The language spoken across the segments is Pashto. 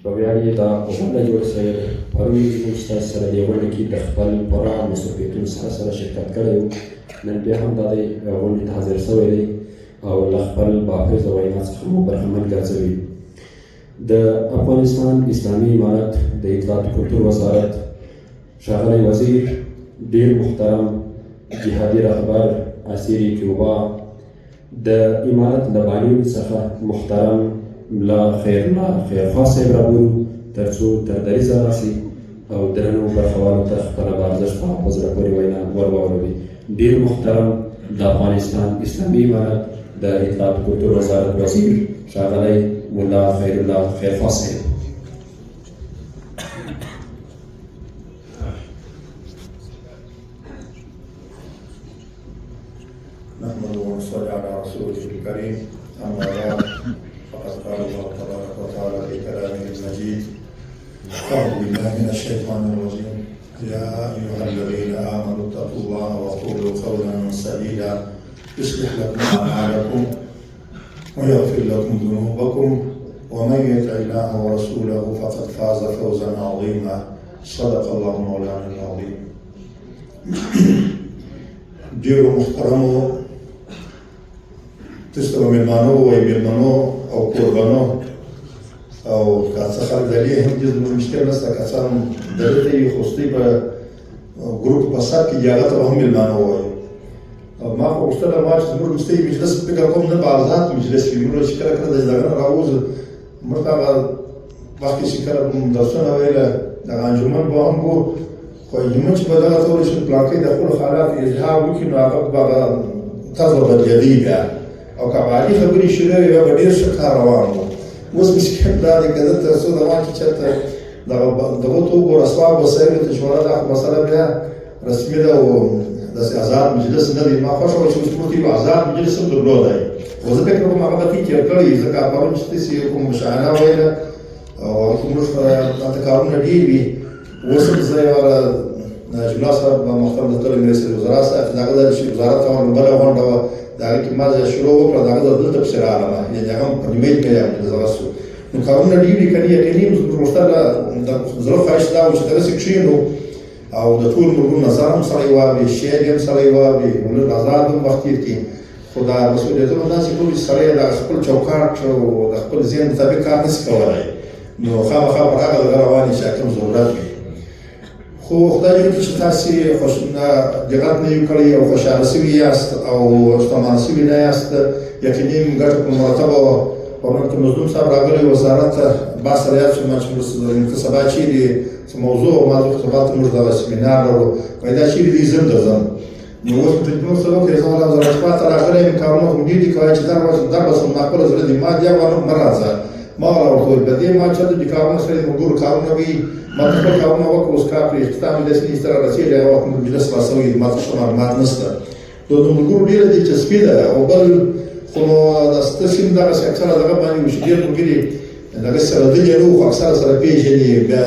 په ویاړ یې دا غونډه جوړه شوې ده. پرون موږ ستاسو سره دې غونډه کې د خپل پوره مصروفیتونو څخه سره شرکت کړی و. نن بیا هم دا دی غونډې ته حاضر شوی دی او له خپل باحفظه وینا څخه مو برخمن ګرځوي. د افغانستان اسلامي امارت د اطلاعات او کلتور وزارت ښاغلی وزیر، ډیر محترم جهادي رهبر اسیر کیوبا، د امارت له بانیو څخه محترم ملا خیرخوا صاحب رابولو تر څو تر دریځه راسي او درنو برخوالو ته خپله بارزښته په زړه پورې وینا ور واوروي. ډیر محترم د افغانستان اسلامي امارت د اطلاعات او کلتور وزارت وزیر ښاغلی ملا خیرخوا صاحب. نحمده ونصلي على رسوله الكريم. أما بعد فقد قال الله تبارك وتعالى في كلامه المجيد: أعوذ بالله من الشيطان الرجيم. يا أيها الذين آمنوا اتقوا الله وقولوا قولا سديدا يصلح لكم أعمالكم ويغفر لكم ذنوبكم ومن يطع الله ورسوله فقد فاز فوزا عظيما. صدق الله مولانا العظيم. ډیرو محترمو تاسو مېلمانو وای مېلمنو او قربانو او که څه خلک دلې هم دې زموږ مشکل نشته، که څه هم دلته یې خوستي په ګروپ په سر کې یا هغه ته هم مېلمانو وایي. ما خو غوښتله ما چې زموږ وروستی مجلس فکر کوم نه به آزاد مجلس وي. موږ چې کله کله د دغه نه راوځو موږ ته هغه وخت کې چې کله درسونه ویله دغه انجمن به هم وو، خو انجمن چې به دغه ته ورشي پلانکۍ د خپلو حالاتو اظهار وکړي نو هغه به طرز به بدلېدی بیا او که به عالي خبرې شروع وي بیا به ډېر ښه کار روان و. اوس مشکل دا دی که دلته څو روان چې چېرته دغه ته وګوره اسباب وسایلو ته شوره دا مسله بیا رسمي ده او داسې آزاد مجلس نه دی. ما خوښه وه چې اوس موږ یو آزاد مجلس هم درلودی خو زه فکر کوم هغه به تېر کړی ځکه پرون چې داسې کوم مشاهده ویله او زموږ هلته کارونه ډېر وي. اوس هم زه یو جمله صاحب محترم دفتر رئیس الوزرا صاحب چې د هغه ځای چې وزارت ته بله غونډه وه د هغې کې ما شروع وکړه د هغه ځای دلته پسې راغلم یعنې هغه هم په نیمۍ کې دغه شو نو کارونه ډېر دي که نه یقیني زموږ غوښتل د زړه خواهش دا و چې دغسې کښېنو او د ټول ملګرو نظر هم سړی واوري، شعر هم سړی واوري، ولږ آزاد هم وخت تېر کړي. خو دا مسؤلیتونه داسې کړو چې سړی د خپل چوکاټ او د خپل ذهن مطابق کار نشي کولی نو خامخا پر هغه دغه روان وي چې کوم ضرورت وي. خو خدای دې وکړي چې تاسې دقت نه یو کړی او خوشحاله سوي یاست او شتمانه سوي نه یاست. یقیني ګټه په مرتبه وه. پرون کې مظلوم صاحب راغلی وزارت ته با سره یاد شوم چې موږ سبا چیرې څه موضوع او موضوع سبا ته موږ دغه سیمینار لرو وایي دا چیرې دی زه هم درځم. نو اوس په تجربه سره وکړې زه والا وزارت خوا ته راغلی یم کارونه خو ډېر دي کوی چې دا بس ما خپله زړه دي ما بیا مه راځه ما ورته وویل په دې ما چېرته دي کارونه سره د ملګرو کارونه وي ما ته خپل کارونه وکړه اوس کار پرې اختتام مجلس نه سره رسېږي هغه وخت مجلس خلاصوي ما ته ښه معلومات نشته. نو د ملګرو ډېره دلچسپي ده او بل خو نو داسې هم دغسې اکثره دغه باندې وي چې ډېر ملګري دغسې سره دلې نه وو خو اکثره سره پېژني بیا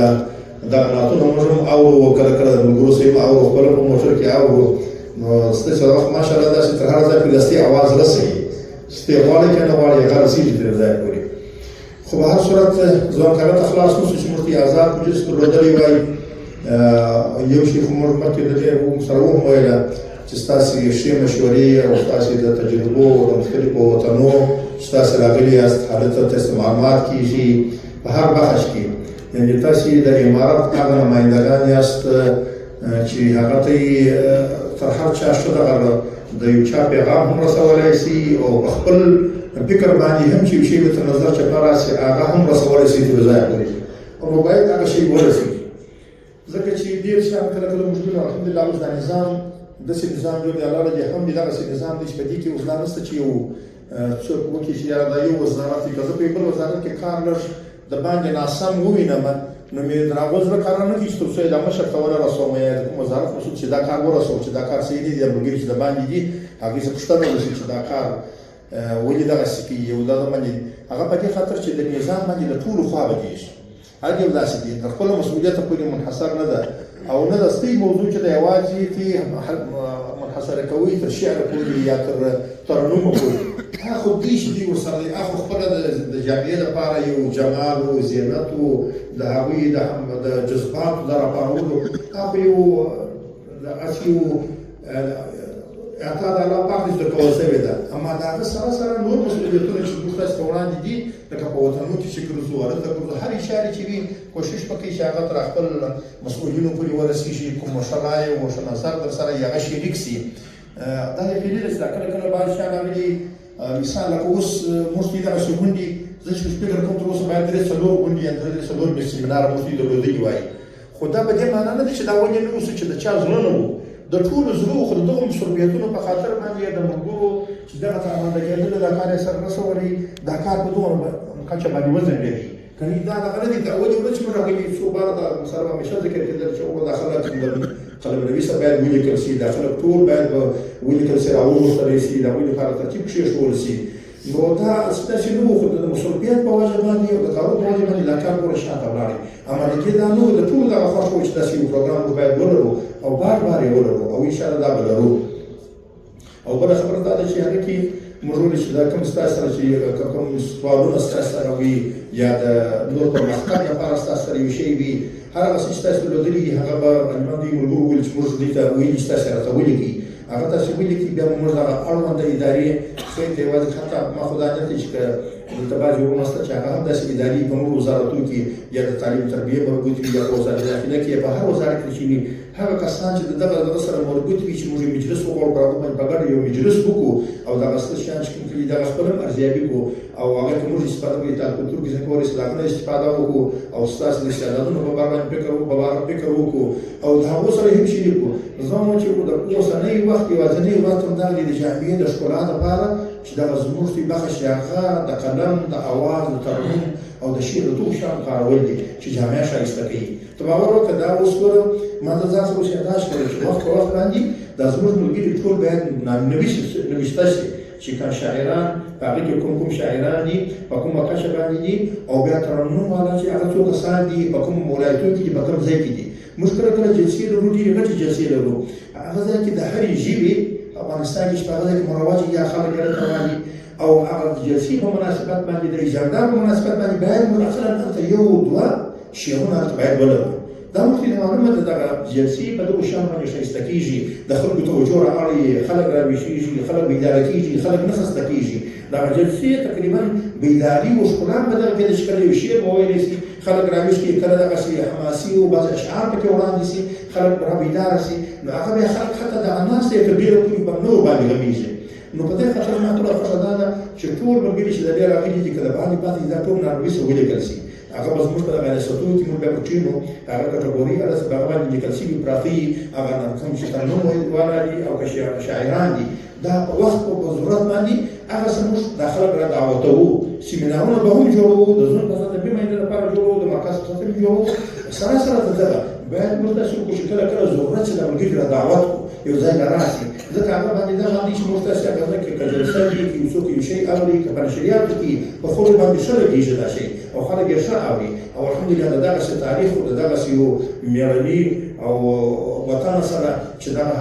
دغه نعتونه موږ هم اورو کله کله د ملګرو سره هم اورو خپله په موټر کې اورو نو ستاسې هغه وخت ماشاءالله داسې تر هر ځای پرې دستي اواز رسوي چې ته یې غواړې که نه غواړې هغه رسېږي تر ځای پورې. خو به هر صورت ځوان کاغه ته خلاص نه شو چې موږ ته آزاد مجلس درلودلی وای. یو شي خو موږ مخکې د دې سره وویله چې ستاسې ښې مشورې او ستاسې د تجربو د مختلفو وطنو چې تاسې راغلي یاست هلته تاسې معلومات کېږي په هر بخش کې. یعنې تاسې د امارت هغه نمایندګان یاست چې هغه ته یې تر هر چا ښه دغه د یو چا پیغام هم رسولی سي او په خپل فکر باندې هم چې یو شی ورته نظر چپه راسي هغه هم رسولی سي تر ځایه پورې او نو باید هغه شی ورسېږي ځکه چې ډېر شیان کله کله مشکل الحمدلله اوس دا نظام داسې نظام جوړ دی الله رضی هم دغسې نظام دی چې په دې کې اوس دا نشته چې یو څوک وکړي چې یاره دا یو وزارت دی که زه په بل وزارت کې کار لږ د باندې ناسم ووینم نو مې د هغو زړه کار نه کېږي چې تر څو یې دا مشر ته ورسوم یا د کوم وزارت مسؤل چې دا کار ورسوم چې دا کار صحیح دی د ملګري چې د باندې دي هغې څه پوښتنه وشي چې دا کار ولې دغسې کېږي او دا باندې هغه په دې خاطر چې د نظام باندې له ټولو خوا بدېږي هر یو داسې دي د خپله مسؤلیته پورې منحصر نه ده او نه د ستۍ موضوع چې د یوازې منحصره کوي تر شعر پورې یا تر ترنمه پورې خو دوی چې دوی ورسره دي هغه خپله د جامعې لپاره یو جمال و زینت و د هغوی د جذباتو د راپارولو هغه یو داسې یو اعتاد الله پاک زده کول شوې ده اما د هغه سره سره نور مسؤلیتونه چې موږ تاسو ته وړاندې دي لکه په وطنونو کې چې ګرځو هلته ګرځو هر اشارې چې وي کوشش وکړئ چې هغه تر خپل مسؤلینو پورې ورسېږي کوم مشرای او مشنظر در سره یې هغه شریک سي دا یقیني ده چې دا کله کله بعض شیان راغلي مثال لکه اوس موږ چې دغسې غونډې زه چې فکر کوم تر اوسه باید 3-4 غونډې یا 3-4 سیمیناره موږ درلودلي وای خو دا په دې معنا نه ده چې دا ولې نه اوسو چې د چا زړه نه وو د ټولو زړو خو د دغو مشروعیتونو په خاطر باندې د ملګرو چې دغه ته اماده کېدل دا کار یې سر رسولی دا کار په دغه کچه باندې وځنډېږي کني دا دغه نه دي دا ولې ورځ چې موږ راغلي څو باره دا سره به همیشه ذکر کېدل چې دا خلک قلم نویسه باید ولیکل سي دا خلک ټول باید ولیکل سي راوغوښتلی سي د هغوی لپاره ترتیب کښېښودل سي نو دا داسې نه وو خو د مصروفیت په وجه باندې او د کارونو په وجه باندې دا کار ګوره شاته ولاړی اما د دې دا نه وو د ټولو دغه خوښ وو چې داسې یو پروګرام به باید ولرو او بار بار یې ولرو او انشاءالله دا به لرو او بله خبره دا ده چې هغه کې موږ ویلي چې دا کوم ستاسو سره چې کوم سوالونه ستاسو سره وي یا د نور پرمختګ لپاره ستاسو سره یو شی وي هر هغه څه چې تاسو درلودلي هغه به معلومات دوی ملګرو وویل چې موږ دوی ته ویلي چې تاسو راته ولیکئ هغه تاسو ولیکئ بیا به موږ دغه اړونده ادارې ښې ته یوازې حتی ما خو دا نیت دی چې که دلته بعضې وروڼه شته چې هغه هم داسې ادارې په نورو وزارتونو کې یا د تعلیم تربیې مربوط وي یا په وزارت داخله کې یا په هر وزارت کې چې وي هغه کسان چې د دغه سره مربوط وي چې موږ یو مجلس وغواړو په هغو باندې په ګډه یو مجلس وکړو او دغه څه شیان چې کوم کلي دغه خپله هم ارزیابي کړو او هغه کې موږ استفاده کوو تعلیم کلتور کې څنګه کولی شو د هغه نه استفاده وکړو او ستاسو د استعدادونو په باره باندې فکر وکړو او د هغو سره هم شریک کړو زه وایم چې د اوسنی وخت یوازینی وخت همدغه دی د جامعې د ښکلا دپاره چې دغه زموږ دوی برخه چې هغه د قلم د اواز د ترنم او د شعر د ټولو شیانو کارول دي چې جامعه ښایسته کوي ته باور وکړه دا اوس ګوره ما د ځان سره اوس یاداښت کړی چې وخت په وخت باندې دا زموږ ملګري ټول باید نویسته شي چې کوم شاعران په هغې کې کوم شاعران دي په کومه کچه باندې دي او بیا ترنم والا چې هغه څو کسان دي په کوم ولایتونو کې دي په کوم ځای کې دي موږ کله کله جلسې لرو ډېرې غټې جلسې لرو هغه ځای کې د هرې ژبې افغانستان کې چې په هغه ځای کې مروج یا خلک یې رواني او هغه جلسې په مناسبت باندې د اجنډا په مناسبت باندې باید مؤخرا هلته یو دوه شعرونه هلته باید ولرو دا مخکې د معلومه ده دغه جلسې په دغو شیانو باندې ښایسته کېږي د خلکو توجه رااړي خلک راویښېږي خلک بیداره کېږي خلک نه خسته کېږي دغه جلسې تقریبا بیداري و ښکلا په دغه کې ده چې کله یو شعر وویلی سي خلک راویښ کړي کله دغسې حماسي او بعض اشعار پکې وړاندې سي خلک رابیداره سي نو هغه بیا خلک حتی دغه ناستې تر ډېره پورې په نورو باندې غمېږي نو په دې خاطر ما ټوله خوښه دا ده چې ټول ملګري چې د دې راغلي دي که د باندې دا ټول نارویسه ولیکل سي هغه به زموږ په دغه ریاستونو کې موږ بیا په ټینو هغه کټګوري هلته په هغه باندې لیکل شوي پراته وي هغه کوم چې ترنم والا دي او که شاعران دي دا په وخت په ضرورت باندې هغه څه موږ دا خلک را دعوتوو سیمینارونه به هم جوړوو د ژوند په سطح بیمې لپاره جوړوو د مرکز په سطح جوړوو سره سره د دغه باید موږ داسې وکړو چې کله کله ضرورت چې د ملګري را دعوت کړو یو ځای له راسي ځکه هغه باندې دا باندې چې موږ تاسې هغه ځای کې که جلسه وي که یو څوک یو شی اوري که په نشریاتو کې په خلکو باندې ښه لګېږي دا شی او خلک یې ښه اوري او الحمدلله د دغسې تاریخ او د دغسې یو مېړني او وطن سره چې دغه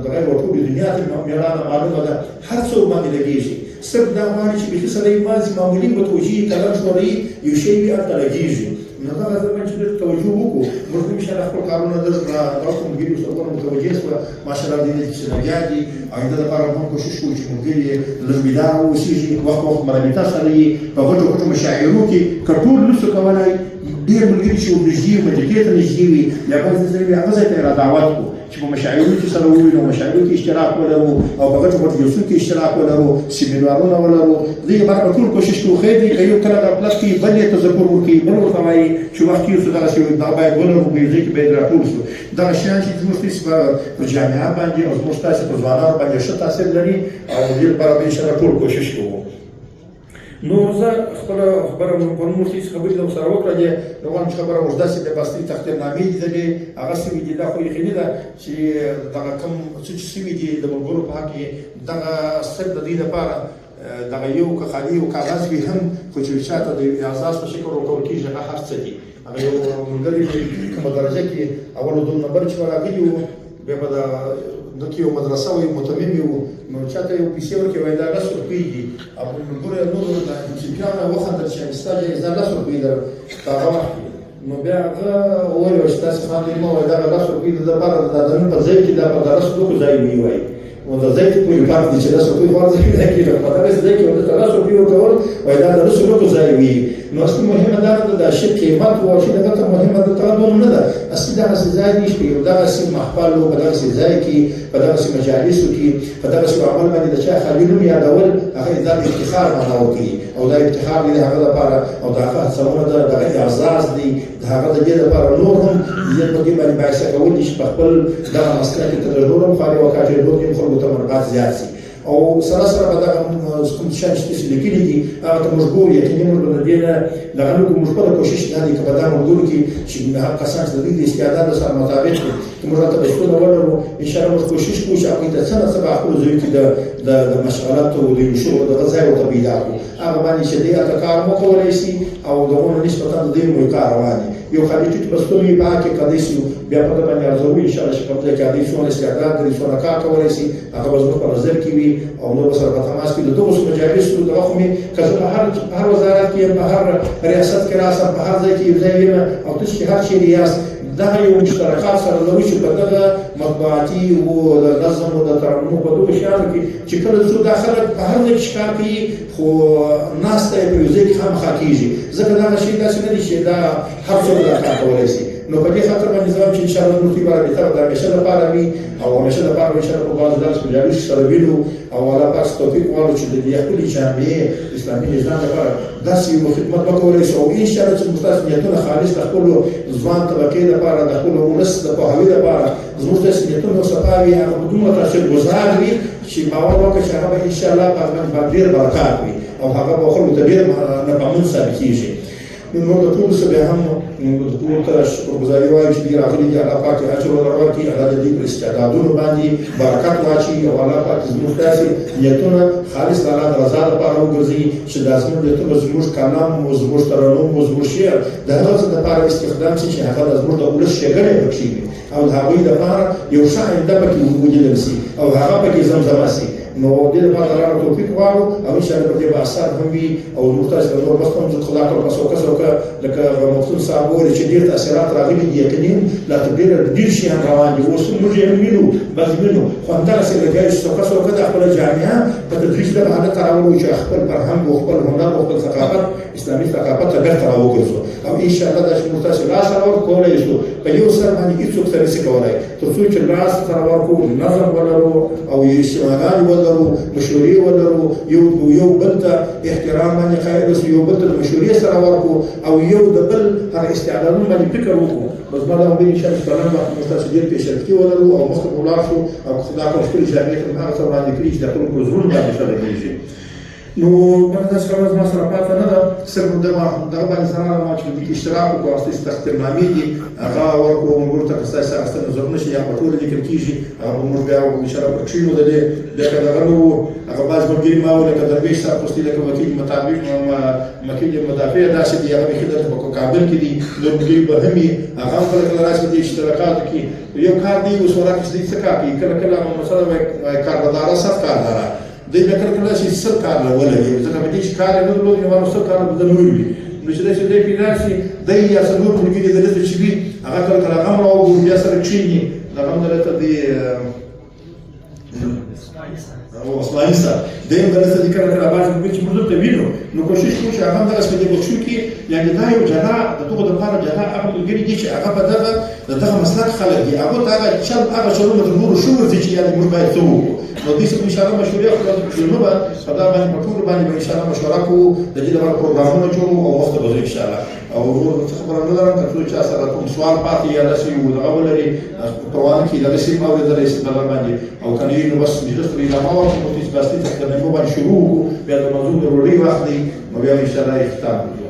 دغه ټولې دنیا ته مېړانه معلومه ده هر څوک باندې لګېږي صرف دا غواړي چې بیخي سړی مازې معمولي متوجهي قلم ښوروي یو شی وي هلته لګېږي نو دغه ځای باندې چې ډېر توجه وکړو موږ هم انشاءالله خپل کارونه داسې ملګري ورسره متوجه شوه ماشاءالله دوی چې لګیا دي آینده دپاره هم کوشش کوو چې ملګري یې لږ بیداره واوسېږي وخت په وخت مرابطه سره یې په غټو غټو مشاعرو کې که ټول نسو کولی ډېر ملګري چې ورنږدې وي مدرکې ته نږدې وي یا بل ځای وي هغه ځای ته یې را دعوت کړو چې په مشاعرو کې سره ووینو مشاعرو کې اشتراک ولرو او په غټو غټو جلسو کې اشتراک ولرو سیمینارونه ولرو دې لپاره به ټول کوشش کوو خیر دی که یو کله غفلت کوي بل یې تذکر ورکوي بل ورته وایي چې وخت تېر شو دغسې دا باید ولرو په یو ځای کې باید راټول شو دغه شیان چې زموږ ستاسې په جامعه باندې او زموږ ستاسې په ځوانانو باندې ښه تاثیر لري او دې لپاره به انشاءالله ټول کوشش کوو نو زه خپله خبره پرون موږ هېڅ خبرې له ورسره وکړه دې نو غواړم چې خبره اوږده سي بیا بستې تقدیرنامې دي دلې هغه سوي دي دا خو یقیني ده چې دغه کوم څه چې سوي دي د ملګرو په حق کې دغه صرف د دې لپاره دغه یو که خالي یو کاغذ وي هم خو چې چا ته د اعزاز په شکل ورکول کېږي هغه هر څه دي هغه یو ملګري په کومه درجه کې اولو دوه نمبر چې راغلي وو بیا به د کې یو مدرسه وي متمم وي نو چاته یو پیسې ورکړي وایي دا 10 روپۍ دي او ملګرو یې نور چمپیانو وخندل چې ستا جایزه 10 روپۍ ده په هغه وخت کې نو بیا هغه وویل چې تاسې خاندئ مه وایي دغه 10 روپۍ د دپاره د نن په ځای کې دا په 10 روپو ځای وي وایي نو د ځای ته پورې فرق دی چې 10 روپۍ فرض پیدا کېږي په دغسې ځای کې ورته 10 روپۍ ورکول وایي دا د 10 روپو ځای وي نو اصلي مهمه دا نه ده د شي قیمت او چې دغه ته مهمه ده تغدون نه ده اصلي دغسې ځای دی چې په یو دغسې محفل او په دغسې ځای کې په دغسې مجالسو کې په دغسې عمل باندې د چا خالي نوم یادول هغه دا د افتخار معنا ورکوي او دا افتخار دی د هغه لپاره او د هغه هڅونه ده دغه اعزاز دی د هغه د دې لپاره نور هم زیات په دې باندې باعث کول دي چې په خپل دغه مسلک کې تر نور هم خالي وکاټې نور هم خلکو ته منفعت زیات شي او سره سره به دغه کوم شیان چې لیکلي دي هغه ته موږ ګورو یقیني موږ به د دې نه دغه نو موږ خپله کوشش دا دی که په دا موضوع کې چې هغه کسان چې د دوی د استعداد سره مطابق دي چې موږ ورته بحثونه ولرو انشاءالله موږ کوشش کوو چې هغوی ته څه نه څه په خپلو ځایو کې د مشغلاتو د یو شغل دغه ځای ورته پیدا کړو هغه باندې چې دی هلته کار مو کولی شي او د هغو نسبتا د دوی مو کار روان وي یو خالي ټیټ پستون یې په هغه کې کدی شي بیا په ده باندې ارزوو انشاءالله چې کوم ځای کې هغوی څومره استعداد لري څومره کار کولی شي هغه به زموږ په نظر کې وي او نور سره په تماس کې د دغو مجالسو دغه خو مې که زه په هر وزارت کې یم په هر ریاست کې راسم په هر ځای کې یو ځای یم او تاسو چې هر چیرې یاست دغه یو مشترکات سره لرو چې په دغه مطبوعاتي او د نظم او د ترنم په دغو شیانو کې چې کله څو دا خلک په هر ځای کې ښکار کوي خو ناسته یې په یو ځای کې خامخا کېږي ځکه دغه شی داسې نه دي چې دا هر څوک دا کار کولی شي نو په دې خاطر باندې زه وایم چې انشاءالله زموږ دوی باندې بهتره د همیشه لپاره وي او همیشه لپاره به انشاءالله په بعضو داسې مجالسو سره وینو او الله پاک توفیق غواړو چې د دې خپلې جامعې اسلامي نظام لپاره داسې یو خدمت وکولی شو او انشاءالله چې زموږ ستاسو نیتونه خالص د خپلو ځوان طبقې لپاره د خپلو ولس د پوهاوي لپاره زموږ داسې نیتونه صفا وي هغه به دومره تاثیرګذار وي چې باور وکړه چې هغه به انشاءالله په هغه باندې ډېر برکات وي او هغه به خلکو ته ډېر نفعمند ثابت کېږي نو موږ د ټولو څه بیا هم د ټولو ته شکرګزاري وایو چې دوی راغلي دي الله پاک یې اجر ورکړي الله د دوی پر استعدادونو باندې برکت واچوي او الله پاک زموږ داسې نیتونه خالص د الله د رضا لپاره وګرځوي چې دا زموږ نیتونه زموږ کلام او زموږ ترنم او زموږ شعر د هغه څه لپاره استخدام شي چې هغه زموږ د ولس ښېګڼې پکښې وي او د هغوی لپاره یو ښه آینده پکې ولیدل شي او هغه پکې زمزمه شي نو دې لپاره الله توفیق غواړو او انشاءالله په دې به اثر هم وي او زموږ تاسې د نور وخت هم زه خدا کړه په څوکه لکه مفتون صاحب وویل چې ډېر تاثیرات راغلي دي یقیني لا تر ډېر شیان روان دي اوس موږ یې هم وینو بعضې وینو خو همدغسې لګیا چې څوکه د خپله جامعه په تدریج دغه حالت ته راوړو چې خپل فرهنګ او خپل هنر او خپل ثقافت اسلامي ثقافت ته بیرته راوګرځو او انشاءالله دا چې موږ تاسې لاس سره ورکولی شو په یو سر باندې هېڅوک سره نشي کولی تر څو چې لاس سره ورکړو نظم ولرو او اجتماعګانې ولرو مشورې ولرو یو بل ته احترام باندې قایل اوسو یو بل ته د مشورې سره ورکړو او یو د بل هغه استعدادونو باندې فکر وکړو بس ما دا امید انشاءالله چې کلام وخت موږ تاسو ډېر پیشرفتي ولرو او مخکې به ولاړ شو او خدا کوم خپلې جامعې ته هغه څه وړاندې کړي چې د خلکو په زړونو باندې ښه لګېږي نو ما داسې خبره زما سره پاته نه ده صرف دغه باندې سره ما چې دې اشتراک وکړو او ستاسې تقدیرنامې دي هغه ورکړو ملګرو ته که ستاسې اخیستنه ضرور نه شي یا په ټوله لیکل کېږي هغه به موږ بیا انشاءالله په کښېنو د دې بیا که دغه نه وو هغه بعض ملګري ما وو لکه درویش صاحب خوستي لکه وکیل مدافع داسې دي هغه بیخي دلته په کابل کې دي نور ملګري به هم وي هغه هم کله کله راشي په دې اشتراکاتو کې یو کار دی اوس وراکې چې دوی څه کار کوي کله کله هغه مثلا وایي کاربداره 100 کارداره دوی به کله کله چې 100 کار ولګي ځکه په دې چې کار یې نه درلود نو 100 کار به نه وي نو چې داسې دی پیدا شي دی یا څلور ملګري دلته چې وي هغه کله کله غم راوګورو بیا سره کښېني د غم دلته دی عثماني صاحب دیم دلته دي کله کله بعضې ملګري چې موږ دلته وینو نو کوشش کوو چې هغه هم دغسې په دې بخشو کې یعنې دا یو جلا د دغو دپاره جلا هغه ملګري دي چې هغه په دغه مسلک خلک دي هغو ته هغه چلونه تر نورو ښه ورځي چې یعنې موږ باید څه وکړو نو دوی سره انشاءالله مشورې اخلو نو به په دا باندې په ټولو باندې به انشاءالله مشوره کوو د دې لپاره پروګرامونه جوړو او وخت به ځو انشاءالله او نور څه خبره نه لرم تر څو چا سره کوم سوال پاتې یا داسې یو دغه ولري پروان کې دغسې هم اورېدلی شي په باندې او که نه وي نو بس مجلس ته به اعلانه ورکړو نو تاسې باسطې تقدیرنامې باندې شروع وکړو بیا د موضوع د ډوډۍ وخت دی نو بیا انشاءالله اختتام وکړو